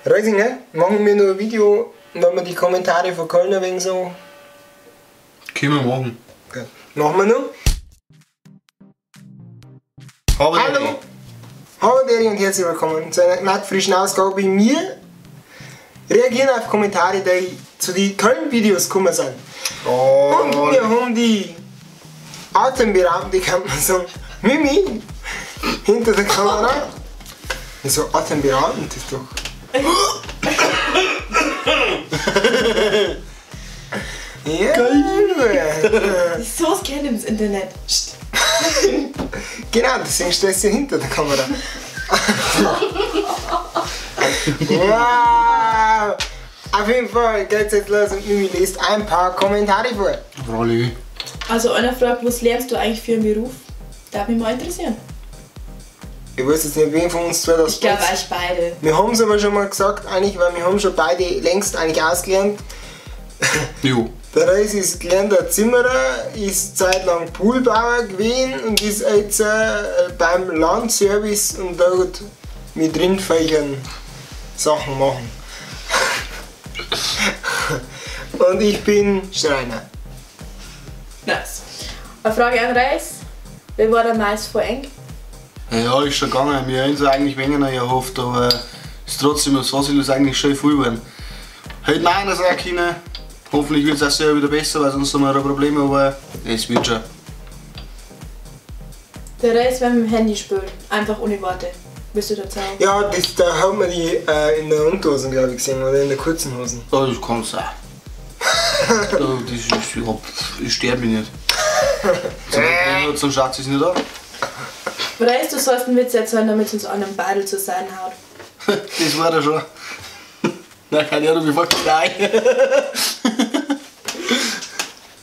Reising, ne? Machen wir noch ein Video, wenn wir die Kommentare von Köln ein wenig so. Können wir machen. Gut. Machen wir noch. Hallo! Hallo Deri und herzlich willkommen zu einer knapp frischen Ausgabe. Wir reagieren auf Kommentare, die zu den Köln-Videos gekommen sind. Oh, und wir haben die atemberaubende, kann man sagen, Mimi hinter der Kamera. So atemberaubend ist doch. Ja, Das ist so gerne ins Internet. genau, deswegen stehst du hinter der Kamera. Wow! Auf jeden Fall geht's jetzt los und Mimi liest ein paar Kommentare vor. Rolli. Also einer fragt, was lernst du eigentlich für einen Beruf? Darf mich mal interessieren. Ich weiß jetzt nicht, wen von uns zwei das Ich glaube passt. euch beide. Wir haben es aber schon mal gesagt, eigentlich, weil wir haben schon beide längst eigentlich ausgelernt. Jo. Der Reis ist gelernter Zimmerer, ist zeitlang Poolbauer gewesen und ist jetzt beim Landservice und dort mit Rindviechern Sachen machen. Und ich bin Schreiner. Nice. Eine Frage an Reis. Wer war der Mais vor eng? Ja, ist schon gegangen. Wir haben uns eigentlich weniger erhofft, aber es ist trotzdem das Wasser ist eigentlich schon viel geworden. Heute nein, das auch können. Hoffentlich wird es auch sehr wieder besser, weil sonst haben wir ein Problem, aber es wird schon. Der Reis, wenn man mit dem Handy spielt. Einfach ohne Worte. Willst du dazu sagen? Ja, da haben wir die in der Unterhosen, glaube ich, gesehen, oder in der kurzen Hosen. Ja, das kann es auch. Ich sterbe mich nicht. Zum Schatz ist nicht da. Reis, du sollst einen Witz erzählen, damit uns an einem Beidel zu sein haut. Das war da schon. Nein, keine Ahnung, wie fällt das ein?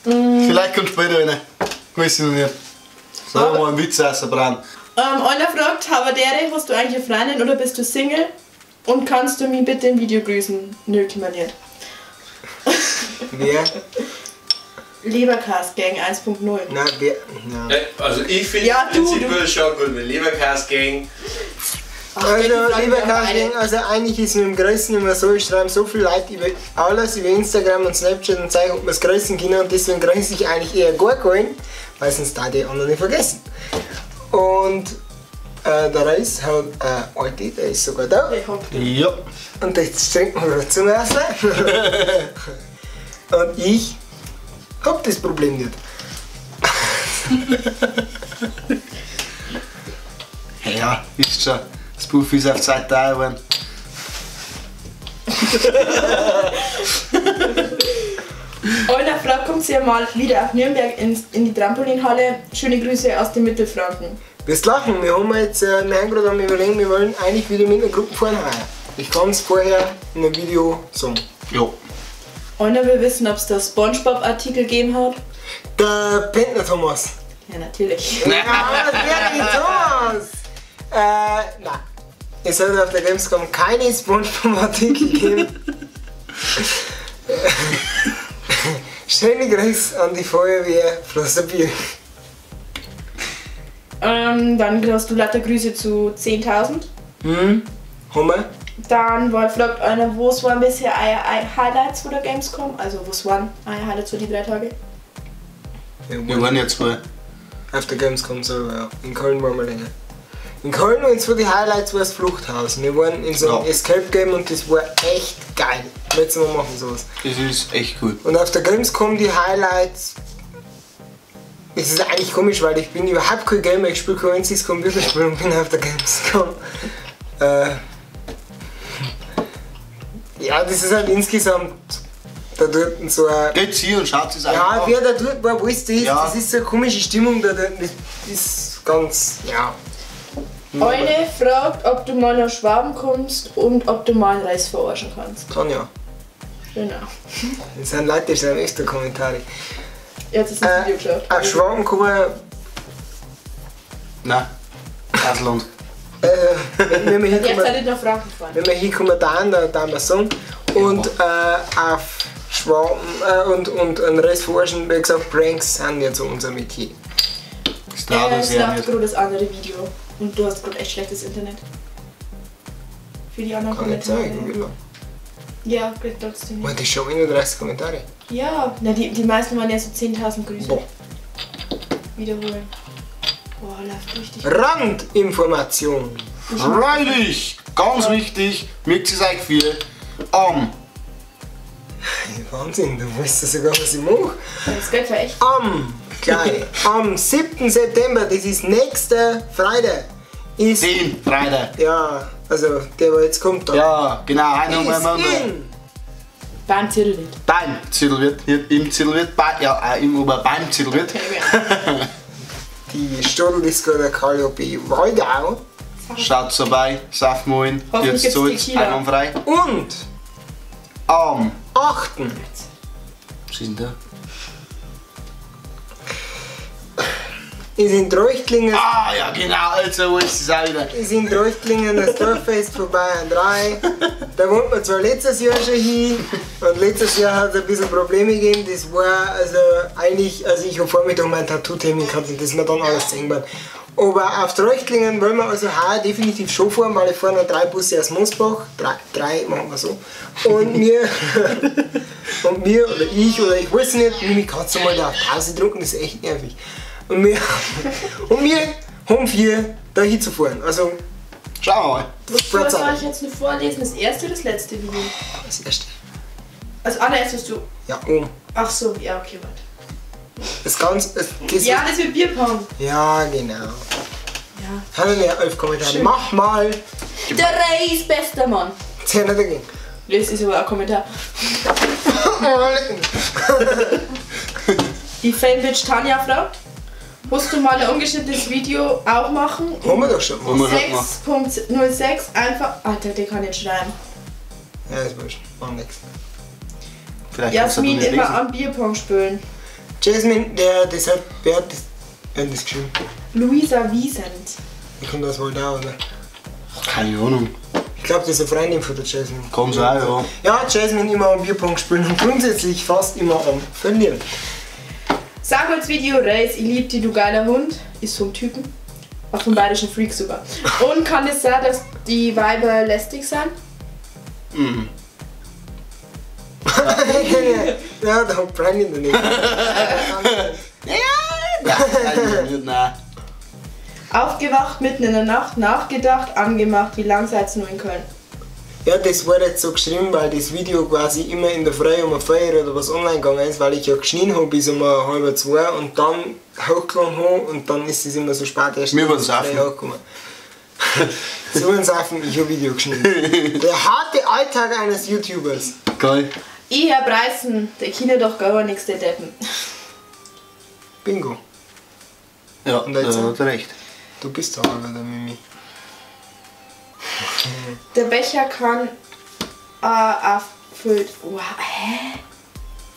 Vielleicht kommt später rein. Weiß ich noch nicht. Sagen wir mal einen Witz rausbrennen. Einer fragt, Havadere, hast du eigentlich eine Freundin oder bist du Single? Und kannst du mich bitte im Video grüßen? Nö, kann man nicht. Wer? Lebercast Gang 1.0. Nein, wer? Ja. Also ich finde Ja, du. prinzipiell schon gut mit Lebercast Gang. Also, lieber Casting, also eigentlich ist mit dem Größen immer so, ich schreibe so viele Leute über alles, über Instagram und Snapchat und zeige, ob wir es grüßen können und deswegen grüße ich eigentlich eher gar keinen, weil sonst da die anderen nicht vergessen. Und der Reis hat Alte, der ist sogar da. Ja. Und jetzt trinken wir zum Essen. Und ich hab das Problem nicht. Ja, ist schon. Das Buff ist auf Zeit da geworden. Einer fragt, kommt sie mal wieder auf Nürnberg in die Trampolinhalle. Schöne Grüße aus dem Mittelfranken. Wirst lachen, wir haben jetzt wir haben gerade am Überlegen, wir wollen eigentlich wieder mit einer Gruppe fahren heuer. Ich kann es vorher in einem Video sagen. Ja. Einer will wissen, ob es da Spongebob-Artikel gegeben hat. Der Pentner Thomas. Ja, natürlich. Ja, das wäre nicht Thomas! Nein. Es hat auf der Gamescom keine Spongebob-Artikel gegeben. Schöne Grüße an die Feuerwehr Flosserbier. Dann hast du lauter Grüße zu 10.000. Haben wir? Dann fragt einer, was waren bisher eure Highlights von der Gamescom? Also was waren eure Highlights für die 3 Tage? Wir waren jetzt mal. Auf der Gamescom selber, ja. In Köln waren wir länger. In Köln und für die Highlights war das Fluchthaus. Wir waren in so einem Escape Game und das war echt geil. Letztes Mal machen sowas. Das ist echt gut. Und auf der Gamescom die Highlights. Das ist eigentlich komisch, weil ich bin überhaupt kein Gamer, ich spiele kein einziges Computerspiel und bin auf der Gamescom. Ja, das ist halt insgesamt da dort so ein. Geht hier und schaut es einfach Ja, an. wer da dort war, wo ist das? Ja. Das ist so eine komische Stimmung da dort. Das ist ganz. Ja. Eine fragt, ob du mal nach Schwaben kommst und ob du mal einen Reis verarschen kannst. Kann ja. Genau. Das sind Leute, die schreiben öfter Kommentare. Jetzt ist das Video geschaut. Auf Schwaben kann man. Nein. Ausland. Wenn wir Jetzt hinkommen, seid ihr nach Franken gefahren. wenn wir hinkommen, dann wir sagen. Und auf Schwaben und einen Rest verarschen, wie gesagt, Pranks sind jetzt so unser Metier. Das dauert Es sehr läuft nicht. gerade das andere Video und du hast gerade echt schlechtes Internet. für die anderen Kann ich Kommentare. zeigen, wie lang. Ja, geht trotzdem Man, nicht. das ist schon 31 Kommentare. Ja, na, die meisten waren ja so 10.000 Grüße. Boah. Wiederholen. Boah, läuft richtig. Randinformation. Freilich! Ganz wichtig, merkt es euch viel. Wahnsinn, du weißt ja sogar, was ich mache. Das Geld war echt. Am 7. September, das ist nächster Freitag, ist, Den Freitag. ja, also der, der jetzt kommt da, Ja, genau, einer ist in Beim Zirkelwirt. beim Zittelwirt, nicht im Zittelwirt, ja, aber beim Zittelwirt. die Stodeldisco der KLOB Waldau Schaut vorbei, sauft mal hin, Hoffentlich jetzt gibt's zahlt Tequila. einwandfrei. und Am, 8. was ist denn da? ist in Treuchtlingen, Ah, ja genau, also ist es auch wieder. ist in Treuchtlingen das Dorffest von Bayern 3. Da wollten wir zwar letztes Jahr schon hin und letztes Jahr hat es ein bisschen Probleme gegeben. Das war also eigentlich, also ich habe Vormittag meinen Tattoo-Termin gehabt und das ist mir dann alles zu eng geworden. Aber auf Treuchtlingen wollen wir also heuer definitiv schon fahren, weil ich fahre noch 3 Busse aus Mosbach. Drei machen wir so. Und wir, oder ich weiß nicht, mich kannst du mal da auf Pause drücken, das ist echt nervig. Und wir haben 4 da hinzufahren. Also, Schauen wir mal. Was soll ich jetzt nur vorlesen? Das erste oder das letzte Video? das erste. Also allererstes du. Ja, Ach so, ja, okay, warte. das Ganze. Das Ja, das wird Bierpong. ja, genau. Ja. Haben wir 11 Kommentare. Schön. Mach mal! Der Reis, bester Mann. 10 dagegen. Das ist aber ein Kommentar. Die Fanbitch Tanja fragt, musst du mal ein ungeschnittenes Video auch machen? Haben wir doch schon. Haben wir schon gemacht. 6.06 einfach. Alter, der kann nicht schreiben. Ja, ist wurscht. Machen nix. Vielleicht kannst du Jasmin nicht immer lesen. am Bierpong spielen. Jasmine, wer hat das geschrieben? Luisa Wiesent. Die kommt aus Moldau, oder? Keine Ahnung. Ich glaube, das ist eine Freundin von der Jasmine. Kann sein, ja. Ja, Jasmine immer am Bierpong spielen und grundsätzlich fast immer am Verlieren. Sag mal das Video, Reis, ich lieb dich, du geiler Hund. Ist so ein Typen. Auch vom bayerischen Freak sogar. Und kann es sein, dass die Weiber lästig sind? Mhm. Ja, da hat Freundin daneben. Nein. Aufgewacht mitten in der Nacht, nachgedacht, angemacht, wie lang seid ihr nur in Köln? Ja, das war jetzt so geschrieben, weil das Video quasi immer in der Früh um 4 oder was online gegangen ist, weil ich ja geschnien habe bis um 1:30 und dann hochgeladen habe und dann ist es immer so spät erst. Wir wollen saufen. Sie wollen saufen, ich habe Video geschnitten. Der harte Alltag eines YouTubers. Geil. Ich, Herr Breißen, der Kinder doch gar nichts, der Deppen. Bingo. Ja, Und da jetzt? hat er recht. Du bist da, oder Mimi? Der Becher kann erfüllt. Wow, hä?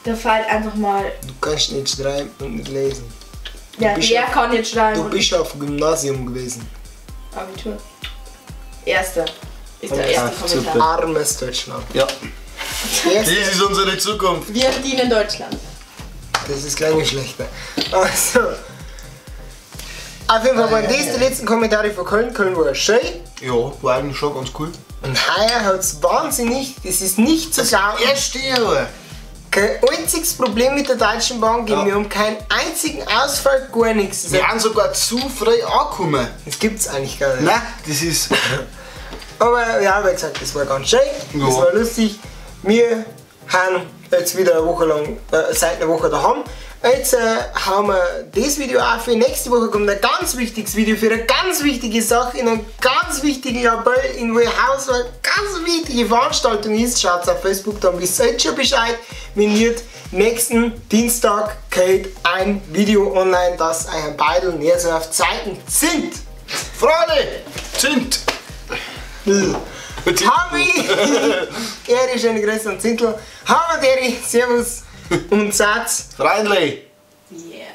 Der fällt einfach mal. Du kannst nicht schreiben und nicht lesen. Ja, bist der ja- kann jetzt schreiben. Du bist auf dem Gymnasium gewesen. Abitur. Erster. Ist der Ja, erste super. Kommentar. Armes Deutschland. Ja. Erst, Das ist unsere Zukunft. Wir dienen Deutschland. das ist gleich nicht schlechter. Also. Auf jeden Fall waren das die letzten Kommentare von Köln. Köln war schön. Ja, war eigentlich schon ganz cool. Und heuer hat es wahnsinnig, das ist nicht zu glauben. Erste Jahr. Kein einziges Problem mit der Deutschen Bahn gegeben. Ja. Wir haben keinen einzigen Ausfall, gar nichts. Wir haben sogar zu frei angekommen. Das gibt's eigentlich gar nicht. Nein, das ist. Aber ja, wie gesagt, das war ganz schön, das Ja. war lustig. Wir haben jetzt wieder eine Woche lang, seit einer Woche daheim. Jetzt haben wir das Video auch für nächste Woche kommt ein ganz wichtiges Video für eine ganz wichtige Sache in einem ganz wichtigen Appell in Wohl Haus, eine ganz wichtige Veranstaltung ist. Schaut auf Facebook, dann wisst ihr jetzt schon Bescheid. Wenn wird nächsten Dienstag geht ein Video online, das euren Beidel näher so auf Zeiten sind. Freunde! Sind! Habi! Ehre, schöne Grüße an Zintel. Habi, Deri, Servus und Satz. Freundli! Yeah.